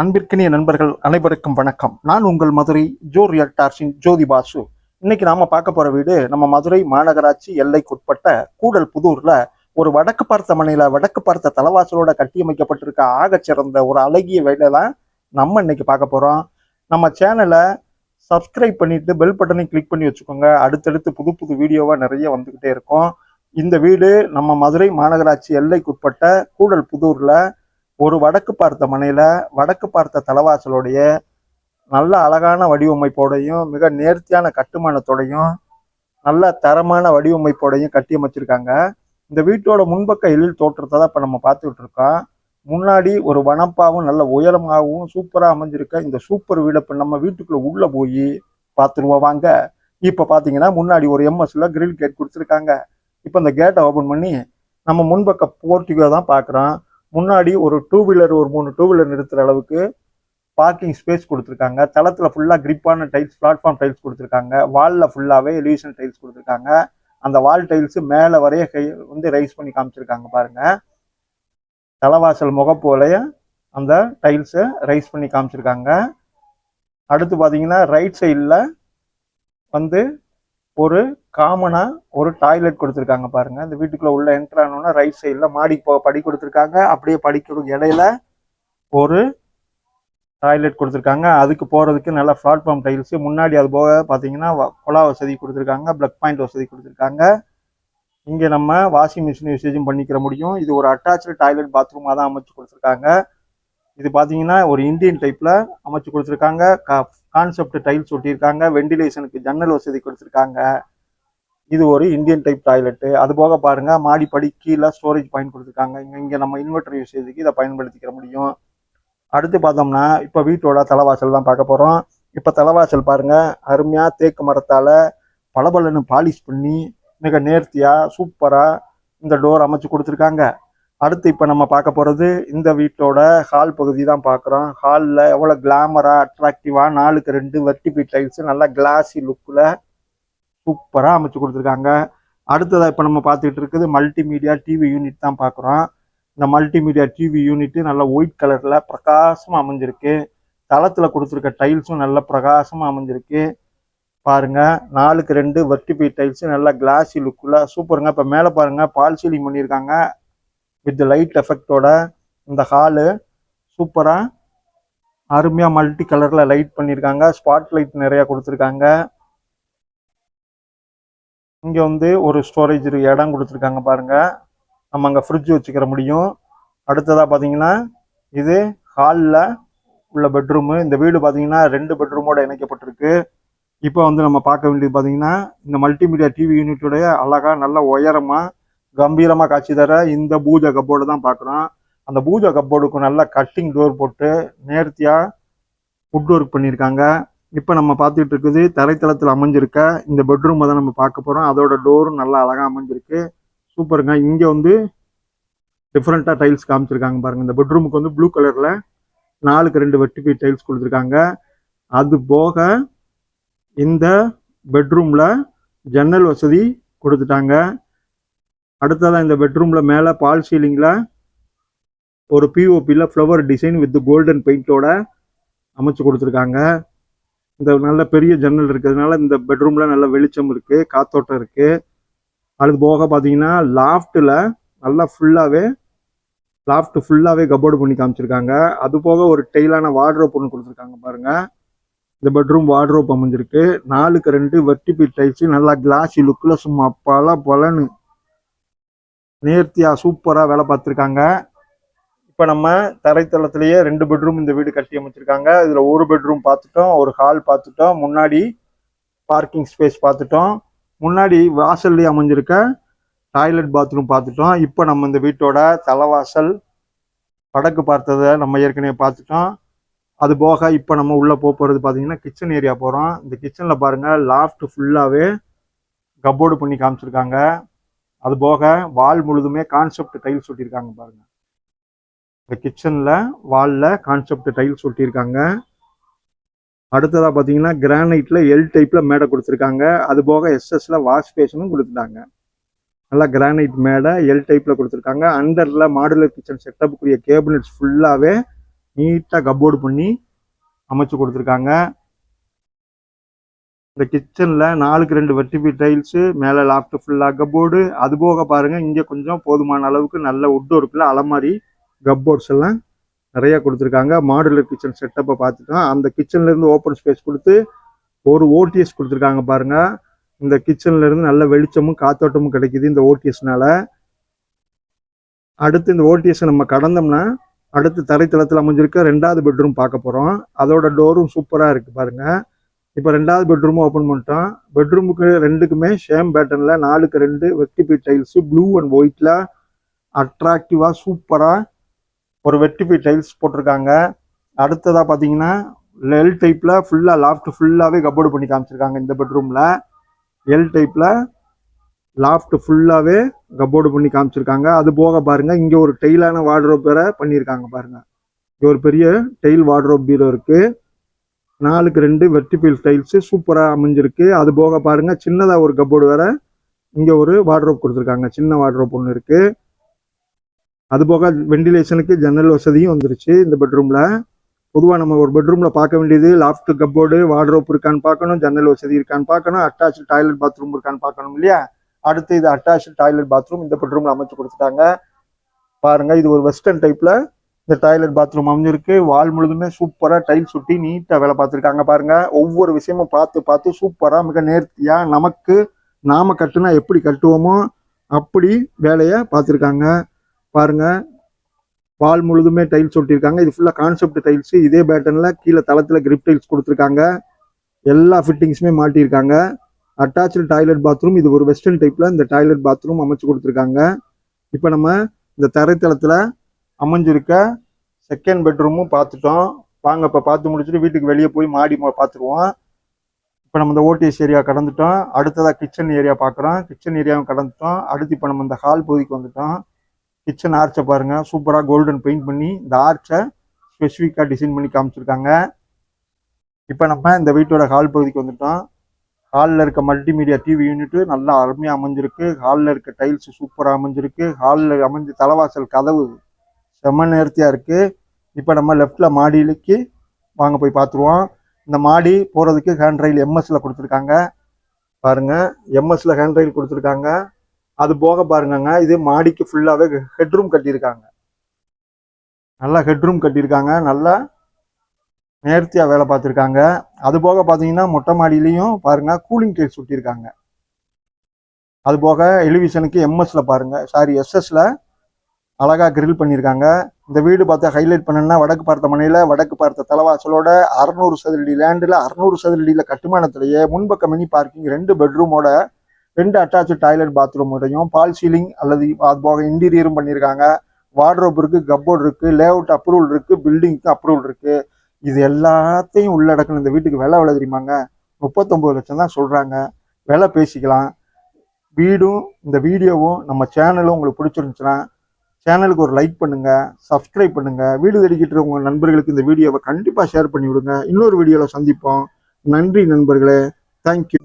அன்பிற்கினிய நண்பர்கள் அனைவருக்கும் வணக்கம். நான் உங்கள் மதுரை ஜோ ரியல்டார்ஸின் ஜோதி பாசு. இன்னைக்கு நாம பார்க்க போற வீடு நம்ம மதுரை மாநகராட்சி எல்லைக்குட்பட்ட கூடல் புதூர்ல ஒரு வடக்கு பார்த்த மனையில வடக்கு பார்த்த தலவாசலோட கட்டியமைக்கப்பட்டிருக்க ஆகச்சிறந்த ஒரு அழகிய வீடை தான் நம்ம இன்னைக்கு பார்க்க போறோம். நம்ம சேனலை சப்ஸ்கிரைப் பண்ணிட்டு பெல் பட்டனை கிளிக் பண்ணி வச்சுக்கோங்க. அடுத்தடுத்து புது புது வீடியோவா நிறைய வந்துகிட்டே இருக்கும். இந்த வீடு நம்ம மதுரை மாநகராட்சி எல்லைக்குட்பட்ட கூடல் புதூர்ல ஒரு வடக்கு பார்த்த மனையில வடக்கு பார்த்த தலவாசலோடைய நல்ல அழகான வடிவமைப்போடையும் மிக நேர்த்தியான கட்டுமானத்தோடையும் நல்ல தரமான வடிவமைப்போடையும் கட்டி அமைச்சிருக்காங்க. இந்த வீட்டோட முன்பக்க எழில் தோற்றத்தை தான் இப்போ நம்ம பார்த்துக்கிட்டு இருக்கோம். முன்னாடி ஒரு வனப்பாவும் நல்ல உயரமாகவும் சூப்பராக அமைஞ்சிருக்க இந்த சூப்பர் வீடை இப்போ நம்ம வீட்டுக்குள்ள உள்ள போய் பார்த்துருவோம் வாங்க. இப்போ பார்த்தீங்கன்னா முன்னாடி ஒரு எம்எஸ்ல கிரில் கேட் கொடுத்துருக்காங்க. இப்போ இந்த கேட்டை ஓப்பன் பண்ணி நம்ம முன்பக்க போர்ட்டிகோ தான் பார்க்குறோம். முன்னாடி ஒரு டூ வீலர் ஒரு 3 டூ வீலர் நிறுத்துற அளவுக்கு பார்க்கிங் ஸ்பேஸ் கொடுத்துருக்காங்க. தளத்துல ஃபுல்லா கிரிப்பான டைல்ஸ், பிளாட்ஃபார்ம் டைல்ஸ் கொடுத்துருக்காங்க. வால்ல ஃபுல்லாவே எலிவேஷன் டைல்ஸ் கொடுத்துருக்காங்க. அந்த வால் டைல்ஸ் மேல வரைய ரைஸ் பண்ணி காமிச்சிருக்காங்க பாருங்க. தலவாசல் முகப்போலைய அந்த டைல்ஸை ரைஸ் பண்ணி காமிச்சிருக்காங்க. அடுத்து பார்த்தீங்கன்னா ரைட் சைடில் ஒரு காமனா ஒரு டாய்லெட் கொடுத்துருக்காங்க பாருங்க. இந்த வீட்டுக்குள்ள உள்ள என்டர் ஆனோன்னா ரைட் சைடில் மாடி படி கொடுத்துருக்காங்க. அப்படியே படிக்கிற இடையில ஒரு டாய்லெட் கொடுத்துருக்காங்க. அதுக்கு போறதுக்கு நல்லா பிளாட்ஃபார்ம் டைல்ஸ். முன்னாடி அது போக பார்த்தீங்கன்னா குழா வசதி கொடுத்துருக்காங்க, பிளக் பாயிண்ட் வசதி கொடுத்துருக்காங்க. இங்கே நம்ம வாஷிங் மிஷின் யூசேஜும் பண்ணிக்கிற முடியும். இது ஒரு அட்டாச்சு டாய்லெட் பாத்ரூமாக தான் அமைச்சு கொடுத்துருக்காங்க. இது பார்த்தீங்கன்னா ஒரு இந்தியன் டைப்ல அமைச்சு கொடுத்துருக்காங்க. Concept tiles ஒட்டியிருக்காங்க. வெண்டிலேஷனுக்கு ஜன்னல் வசதி கொடுத்துருக்காங்க. இது ஒரு இந்தியன் டைப் டாய்லெட்டு. அது போக பாருங்க மாடிப்படி கீழே ஸ்டோரேஜ் பாயிண்ட் கொடுத்துருக்காங்க. இங்கே நம்ம இன்வெர்டர் யூசேஜுக்கு இதை பயன்படுத்திக்கிற முடியும். அடுத்து பார்த்தோம்னா இப்போ வீட்டோட தலைவாசல் தான் பார்க்க போகிறோம். இப்போ தலைவாசல் பாருங்க அருமையாக தேக்கு மரத்தால் பளபளன்னு பாலிஷ் பண்ணி மிக நேர்த்தியாக சூப்பராக இந்த டோர் அமைச்சு கொடுத்துருக்காங்க. அடுத்து இப்போ நம்ம பார்க்க போகிறது இந்த வீட்டோட ஹால் பகுதி தான் பார்க்குறோம். ஹாலில் எவ்வளோ கிளாமராக அட்ராக்டிவாக 4க்கு 2 வெர்டிபி டைல்ஸ் நல்லா கிளாஸி லுக்கில் சூப்பராக அமைச்சு கொடுத்துருக்காங்க. அடுத்ததாக இப்போ நம்ம பார்த்துக்கிட்டு இருக்குது மல்டிமீடியா டிவி யூனிட் தான் பார்க்குறோம். இந்த மல்டிமீடியா டிவி யூனிட்டு நல்லா ஒயிட் கலரில் பிரகாசமாக அமைஞ்சிருக்கு. தளத்தில் கொடுத்துருக்க டைல்ஸும் நல்ல பிரகாசமாக அமைஞ்சிருக்கு பாருங்க. 4க்கு 2 வெர்டிபி டைல்ஸ் நல்லா கிளாஸி லுக்கில் சூப்பருங்க. இப்போ மேலே பாருங்க பால் சீலிங் பண்ணியிருக்காங்க வித் லைட் எஃபெக்டோட. இந்த ஹாலு சூப்பராக அருமையாக மல்டி கலரில் லைட் பண்ணியிருக்காங்க. ஸ்பாட் லைட் நிறையா கொடுத்துருக்காங்க. இங்கே ஒரு ஸ்டோரேஜ் இடம் கொடுத்துருக்காங்க பாருங்க. நம்ம அங்கே ஃப்ரிட்ஜ் வச்சுக்கிற முடியும். அடுத்ததாக பார்த்தீங்கன்னா இது ஹாலில் உள்ள பெட்ரூமு. இந்த வீடு பார்த்தீங்கன்னா 2 பெட்ரூமோட இணைக்கப்பட்டிருக்கு. இப்போ நம்ம பார்க்க வேண்டியது பார்த்தீங்கன்னா இந்த மல்டிமீடியா டிவி யூனிட்டுடைய அழகாக நல்ல உயரமாக கம்பீரமாக காட்சி தர இந்த பூஜா கப்போர்டு தான் பார்க்குறோம். அந்த பூஜா கப்போர்டுக்கு நல்ல கட்டிங் டோர் போட்டு நேர்த்தியாக வுட் ஒர்க் பண்ணியிருக்காங்க. இப்போ நம்ம பார்த்துட்டு இருக்குது தரைத்தளத்தில் அமைஞ்சிருக்க இந்த பெட்ரூமை தான் நம்ம பார்க்க போகிறோம். அதோட டோரும் நல்லா அழகாக அமைஞ்சிருக்கு சூப்பருங்க. இங்கே டிஃப்ரெண்ட்டாக டைல்ஸ் காமிச்சிருக்காங்க பாருங்கள். இந்த பெட்ரூமுக்கு ப்ளூ கலரில் 4க்கு 2 வெர்டிபி டைல்ஸ் கொடுத்துருக்காங்க. அது போக இந்த பெட்ரூமில் ஜன்னல் வசதி கொடுத்துட்டாங்க. அடுத்ததான் இந்த பெட்ரூமில் மேலே பால் சீலிங்கில் ஒரு பிஓபியில் ஃப்ளவர் டிசைன் வித் கோல்டன் பெயிண்டோட அமைச்சு கொடுத்துருக்காங்க. இந்த நல்ல பெரிய ஜன்னல் இருக்கிறதுனால இந்த பெட்ரூமில் நல்ல வெளிச்சம் இருக்குது, காத்தோட்டம் இருக்குது. அது போக பார்த்தீங்கன்னா லாஃப்ட்டில் நல்லா ஃபுல்லாகவே கப்போர்டு பண்ணி காமிச்சிருக்காங்க. அது போக ஒரு டெய்லான வார்ட்ரோப் ஒன்று கொடுத்துருக்காங்க பாருங்கள். இந்த பெட்ரூம் வார்ட்ரோப் அமைஞ்சிருக்கு. 4க்கு 2 வெர்டிபி டைல்ஸ் நல்லா கிளாஸி லுக்கில் சும்மா பலன்னு நேர்த்தியாக சூப்பராக வேலை பார்த்துருக்காங்க. இப்போ நம்ம தரைத்தளத்திலேயே 2 பெட்ரூம் இந்த வீடு கட்டி அமைச்சிருக்காங்க. இதில் ஒரு பெட்ரூம் பார்த்துட்டோம், ஒரு ஹால் பார்த்துட்டோம், முன்னாடி பார்க்கிங் ஸ்பேஸ் பார்த்துட்டோம், முன்னாடி வாசல்லே அமைஞ்சிருக்க டாய்லெட் பாத்ரூம் பார்த்துட்டோம். இப்போ நம்ம இந்த வீட்டோட தலைவாசல் வடக்கு பார்த்ததை நம்ம ஏற்கனவே பார்த்துட்டோம். அது போக இப்போ நம்ம உள்ளே போகிறது பார்த்தீங்கன்னா கிச்சன் ஏரியா போகிறோம். இந்த கிச்சனில் பாருங்கள் லாஃப்ட் ஃபுல்லாகவே கப்போர்டு பண்ணி காமிச்சிருக்காங்க. அது போக வால் முழுதுமே கான்செப்ட் டைல்ஸ் ஒட்டியிருக்காங்க பாருங்கள். இந்த கிச்சனில் வாலில் கான்செப்ட் டைல்ஸ் ஒட்டியிருக்காங்க. அடுத்ததாக பார்த்தீங்கன்னா கிரானைட்டில் எல் டைப்பில் மேடை கொடுத்துருக்காங்க. அது போக எஸ்எஸ்ல வாஷ் பேஷனும் கொடுத்துட்டாங்க. நல்லா கிரானைட் மேடை எல் டைப்பில் கொடுத்துருக்காங்க. அண்டரில் மாடுலர் கிச்சன் செட்டப்புக்குரிய கேபினட்ஸ் ஃபுல்லாகவே நீட்டாக கப்போர்டு பண்ணி அமைச்சு கொடுத்துருக்காங்க. இந்த கிச்சனில் 4க்கு 2 வெர்டிபிள் டைல்ஸு, மேலே லாஃப்ட் ஃபுல்லாக கப்போர்டு. அது போக பாருங்கள் இங்கே கொஞ்சம் போதுமான அளவுக்கு நல்ல வுட் ஒர்க்கில் அலமாரி கப்போர்ட்ஸ் எல்லாம் நிறையா கொடுத்துருக்காங்க. மாடுலர் கிச்சன் செட்டப்பை பார்த்துட்டோம். அந்த கிச்சன்லேருந்து ஓப்பன் ஸ்பேஸ் கொடுத்து ஒரு ஓடிஎஸ் கொடுத்துருக்காங்க பாருங்கள். இந்த கிச்சன்லேருந்து நல்ல வெளிச்சமும் காத்தோட்டமும் கிடைக்குது இந்த ஓடிஎஸ்னால. அடுத்து இந்த ஓடிஎஸ் நம்ம கடந்தோம்னா அடுத்து தரைத்தளத்தில் அமைஞ்சிருக்க 2வது பெட்ரூம் பார்க்க போகிறோம். அதோட டோரும் சூப்பராக இருக்குது பாருங்கள். இப்போ 2வது பெட்ரூமும் ஓப்பன் பண்ணிட்டோம். பெட்ரூமுக்கு 2க்குமே சேம் பேட்டர்னில் 4க்கு 2 வெர்டிபிள் டைல்ஸு ப்ளூ அண்ட் ஒயிட்டில் அட்ராக்டிவாக சூப்பராக ஒரு வெர்டிபிள் டைல்ஸ் போட்டிருக்காங்க. அடுத்ததாக பார்த்தீங்கன்னா எல் டைப்பில் ஃபுல்லாக லாஃப்ட் ஃபுல்லாகவே கப்போர்டு பண்ணி காமிச்சிருக்காங்க. இந்த பெட்ரூமில் எல் டைப்பில் லாஃப்ட் ஃபுல்லாகவே கப்போர்டு பண்ணி காமிச்சிருக்காங்க. அது போக பாருங்கள் இங்கே ஒரு டெய்லான வார்ட்ரோப் வேற பண்ணியிருக்காங்க பாருங்கள். இங்கே ஒரு பெரிய டெய்ல் வார்ட்ரோப் பீரோ இருக்குது. 4க்கு 2 வெர்டிபிள் டைல்ஸு சூப்பராக அமைஞ்சிருக்கு. அது போக பாருங்கள் சின்னதாக ஒரு கப்போர்டு வேற இங்கே ஒரு வார்ட்ரோப் கொடுத்துருக்காங்க. சின்ன வார்ட்ரோப் ஒன்று இருக்குது. அது போக வெண்டிலேஷனுக்கு ஜன்னல் வசதியும் வந்துருச்சு இந்த பெட்ரூமில். பொதுவாக நம்ம ஒரு பெட்ரூமில் பார்க்க வேண்டியது லாஃப்ட் கப்போர்டு வார்ட்ரோப் இருக்கான்னு பார்க்கணும், ஜன்னல் வசதி இருக்கான்னு பார்க்கணும், அட்டாச்சு டாய்லெட் பாத்ரூம் இருக்கான்னு பார்க்கணும் இல்லையா. அடுத்து இது அட்டாச்சு டாய்லெட் பாத்ரூம் இந்த பெட்ரூமில் அமைச்சு கொடுத்துட்டாங்க பாருங்கள். இது ஒரு வெஸ்டர்ன் டைப்பில் இந்த டாய்லெட் பாத்ரூம் அமைஞ்சிருக்கு. வால் முழுதுமே சூப்பராக டைல்ஸ் ஒட்டி நீட்டாக வேலை பார்த்துருக்காங்க பாருங்கள். ஒவ்வொரு விஷயமும் பார்த்து பார்த்து சூப்பராக மிக நேர்த்தியாக நாம கட்டுனா எப்படி கட்டுவோமோ அப்படி வேலையை பார்த்துருக்காங்க பாருங்கள். வால் முழுதுமே டைல்ஸ் ஒட்டியிருக்காங்க. இது ஃபுல்லாக கான்செப்ட் டைல்ஸு. இதே பேட்டர்னில் கீழே தளத்தில் கிரிப் டைல்ஸ் கொடுத்துருக்காங்க. எல்லா ஃபிட்டிங்ஸுமே மாட்டியிருக்காங்க. Attach toilet bathroom. இது ஒரு வெஸ்டர்ன் டைப்பில் இந்த டாய்லெட் பாத்ரூம் அமைச்சு கொடுத்துருக்காங்க. இப்போ நம்ம இந்த தரைத்தளத்தில் அமைஞ்சிருக்க செகண்ட் பெட்ரூமும் பார்த்துட்டோம். வாங்க இப்போ பார்த்து முடிச்சுட்டு வீட்டுக்கு வெளியே போய் மாடி பார்த்துருவோம். இப்போ நம்ம இந்த ஓடிஎஸ் ஏரியா கடந்துட்டோம். அடுத்ததாக கிச்சன் ஏரியா பார்க்குறோம். கிச்சன் ஏரியாவும் கடந்துட்டோம். அடுத்து இப்போ நம்ம இந்த ஹால் பகுதிக்கு வந்துட்டோம். கிச்சன் ஆர்ச்சை பாருங்கள் சூப்பராக கோல்டன் பெயிண்ட் பண்ணி இந்த ஆர்ச்சை ஸ்பெசிஃபிக்காக டிசைன் பண்ணி காமிச்சிருக்காங்க. இப்போ நம்ம இந்த வீட்டோட ஹால் பகுதிக்கு வந்துட்டோம். ஹாலில் இருக்க மல்டிமீடியா டிவி யூனிட்டு நல்லா அருமையாக அமைஞ்சிருக்கு. ஹாலில் இருக்க டைல்ஸ் சூப்பராக அமைஞ்சிருக்கு. ஹாலில் அமைஞ்ச தலைவாசல் கதவு செம்ம நேர்த்தியாக இருக்குது. இப்போ நம்ம லெஃப்டில் மாடியிலுக்கு வாங்க போய் பார்த்துருவோம். இந்த மாடி போகிறதுக்கு ஹேண்ட் ரயில் எம்எஸ்சில் கொடுத்துருக்காங்க பாருங்கள். எம்எஸ்சில் ஹேண்ட் ரயில் கொடுத்துருக்காங்க. அது போக பாருங்கங்க இது மாடிக்கு ஃபுல்லாகவே ஹெட்ரூம் கட்டியிருக்காங்க. நல்லா ஹெட்ரூம் கட்டியிருக்காங்க. நல்லா நேர்த்தியாக வேலை பார்த்துருக்காங்க. அது போக பார்த்தீங்கன்னா மொட்டை மாடியிலையும் பாருங்கள் கூலிங் டைல்ஸ் ஒட்டியிருக்காங்க. அது போக எலிவிஷனுக்கு எம்எஸ்ல பாருங்கள் எஸ்எஸ்ல அழகாக கிரில் பண்ணியிருக்காங்க. இந்த வீடு பார்த்தா ஹைலைட் பண்ணணும்னா வடக்கு பார்த்த மனையில் வடக்கு பார்த்த தலைவாசலோட 600 சதுரடி லேண்டில் 600 சதுரடியில் கட்டுமானத்திலேயே முன்பக்க மினி பார்க்கிங் 2 பெட்ரூமோட 2 அட்டாச்சு டாய்லெட் பாத்ரூமோடையும் பால் சீலிங் அல்லது அது போக இன்டீரியரும் பண்ணியிருக்காங்க. வார்ட்ரோப் இருக்குது, கப்போர்டு இருக்குது, லே அவுட் அப்ரூவல் இருக்குது, பில்டிங்க்கு அப்ரூவல் இருக்குது. இது எல்லாத்தையும் உள்ளடக்கணும். இந்த வீட்டுக்கு விலை எவ்வளோ தெரியுமாங்க? 39 லட்சம் தான் சொல்கிறாங்க. விலை பேசிக்கலாம். வீடும் இந்த வீடியோவும் நம்ம சேனலும் உங்களுக்கு பிடிச்சிருந்துச்சுன்னா சேனலுக்கு ஒரு லைக் பண்ணுங்கள், சப்ஸ்கிரைப் பண்ணுங்கள். வீடு தேடிக்கிட்டு உங்கள் நண்பர்களுக்கு இந்த வீடியோவை கண்டிப்பாக ஷேர் பண்ணி விடுங்க. இன்னொரு வீடியோவில் சந்திப்போம். நன்றி நண்பர்களே. தேங்க்யூ.